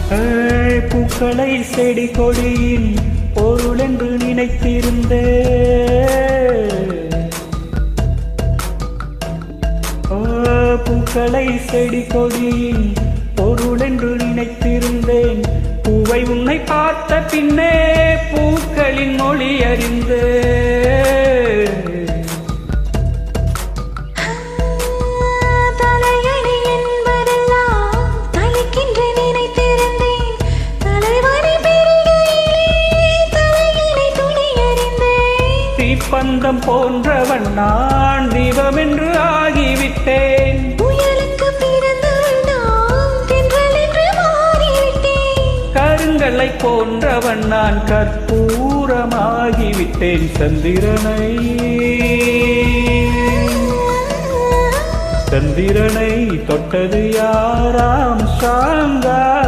பூக்களை செடி கொடியின் பொருள் என்று நினைத்திருந்தே பூக்களை செடி கொடியின் பொருள் என்று நினைத்திருந்தேன். பூவை உன்னை பார்த்த பின்னே பூக்களின் மொழி அறிந்தே பந்தம் போன்றவன் நான் தீபம் என்று ஆகிவிட்டேன். கருங்கல்லை போன்றவன் நான் கற்பூரமாகிவிட்டேன். சந்திரனை தொட்டது யாராம் சாங்கா